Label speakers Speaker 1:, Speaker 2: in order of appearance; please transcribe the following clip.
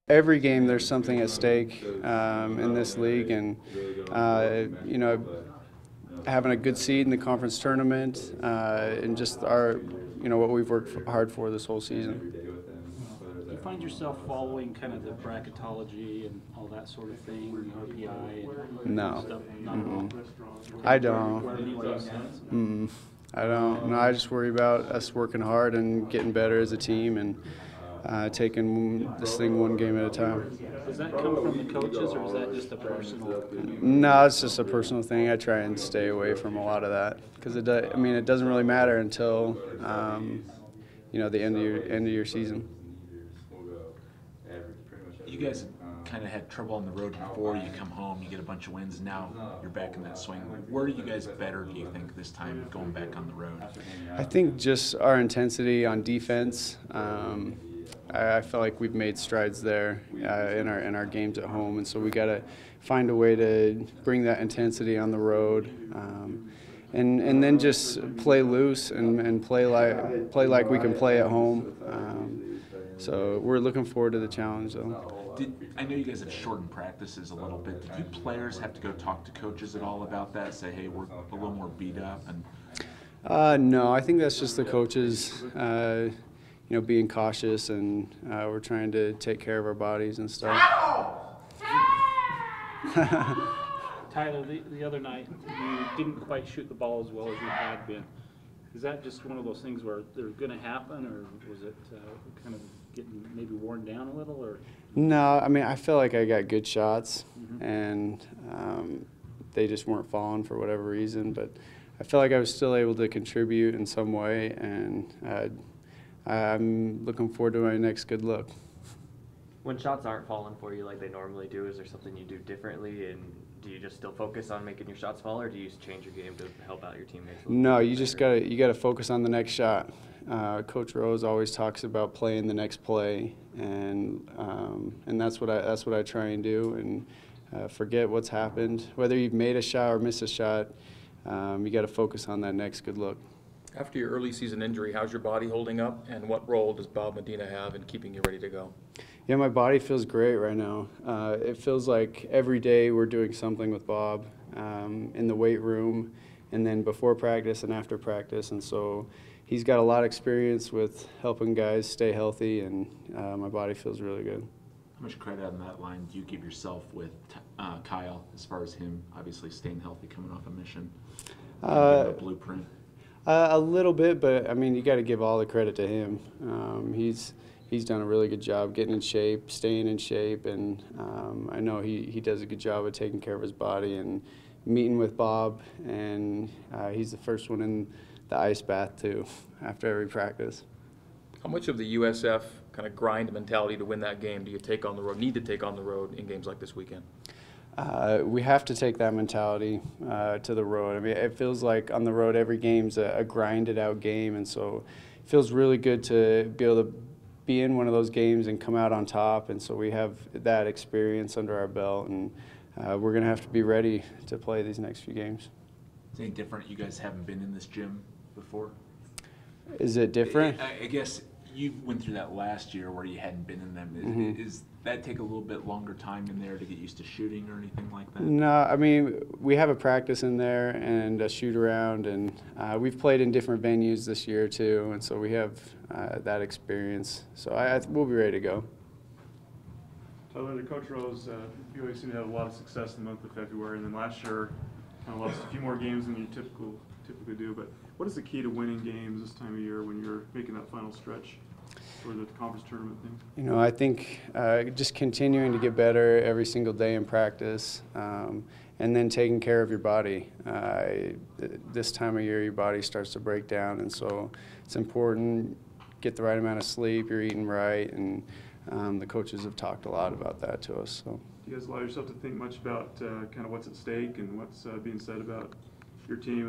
Speaker 1: Every game there's something at stake in this league, and you know, having a good seed in the conference tournament and just our, what we've worked hard for this whole season.
Speaker 2: Do you find yourself following kind of the bracketology and all that sort of thing, RPI and
Speaker 1: No.
Speaker 2: stuff? Not at all?
Speaker 1: I don't.
Speaker 2: Where any league sense?
Speaker 1: I don't. No, I just worry about us working hard and getting better as a team and taking this thing one game at a time.
Speaker 2: Does that come from the coaches, or is that just a personal?
Speaker 1: No, it's just a personal thing. I try and stay away from a lot of that because it doesn't really matter until the end of your season.
Speaker 3: You guys kind of had trouble on the road before. You come home, you get a bunch of wins. Now you're back in that swing. Where are you guys better, do you think, this time going back on the road?
Speaker 1: I think just our intensity on defense. I feel like we've made strides there in our games at home, and so we got to find a way to bring that intensity on the road, and then just play loose and play like we can play at home. So we're looking forward to the challenge, though.
Speaker 3: I know you guys have shortened practices a little bit. Did you players have to go talk to coaches at all about that? Say, hey, we're a little more beat up? And
Speaker 1: no, I think that's just the coaches. Being cautious, and we're trying to take care of our bodies and stuff.
Speaker 2: Tyler, the other night you didn't quite shoot the ball as well as you had been. Is that just one of those things where they're going to happen, or was it kind of getting maybe worn down a little? Or
Speaker 1: no, I feel like I got good shots, and they just weren't falling for whatever reason. But I feel like I was still able to contribute in some way, and I'm looking forward to my next good look.
Speaker 4: When shots aren't falling for you like they normally do, is there something you do differently, and do you just still focus on making your shots fall, or do you change your game to help out your teammates?
Speaker 1: No, you just gotta focus on the next shot. Coach Rose always talks about playing the next play, and that's what I try and do, and forget what's happened. Whether you've made a shot or missed a shot, you got to focus on that next good look.
Speaker 5: After your early season injury, how's your body holding up, and what role does Bob Medina have in keeping you ready to go?
Speaker 1: Yeah, my body feels great right now. It feels like every day we're doing something with Bob in the weight room, and then before practice and after practice. And so he's got a lot of experience with helping guys stay healthy, and my body feels really good.
Speaker 3: how much credit on that line do you give yourself with Kyle, as far as him obviously staying healthy, coming off a mission, a blueprint?
Speaker 1: A little bit, but you got to give all the credit to him. He's done a really good job getting in shape, staying in shape, and I know he does a good job of taking care of his body and meeting with Bob, and he's the first one in the ice bath too after every practice.
Speaker 5: How much of the USF kind of grind mentality to win that game do you take on the road, need to take on the road in games like this weekend?
Speaker 1: We have to take that mentality to the road. It feels like on the road every game's a grinded out game, and so it feels really good to be able to be in one of those games and come out on top, and so we have that experience under our belt, and we're going to have to be ready to play these next few games.
Speaker 3: Is it any different? You guys haven't been in this gym before?
Speaker 1: Is it different?
Speaker 3: I guess you went through that last year where you hadn't been in them. Is that take a little bit longer time in there to get used to shooting or anything like that?
Speaker 1: No, we have a practice in there and a shoot around, and we've played in different venues this year too, and so we have that experience. So we'll be ready to go.
Speaker 6: Tyler, the Coach Rose, you always seem to have a lot of success in the month of February, and then last year kind of lost a few more games than you typically do. But what is the key to winning games this time of year when you're making that final stretch for the conference tournament thing?
Speaker 1: I think just continuing to get better every single day in practice, and then taking care of your body. This time of year, your body starts to break down, and so it's important. Get the right amount of sleep. You're eating right, and the coaches have talked a lot about that to us. So,
Speaker 6: do you guys allow yourself to think much about kind of what's at stake and what's being said about your team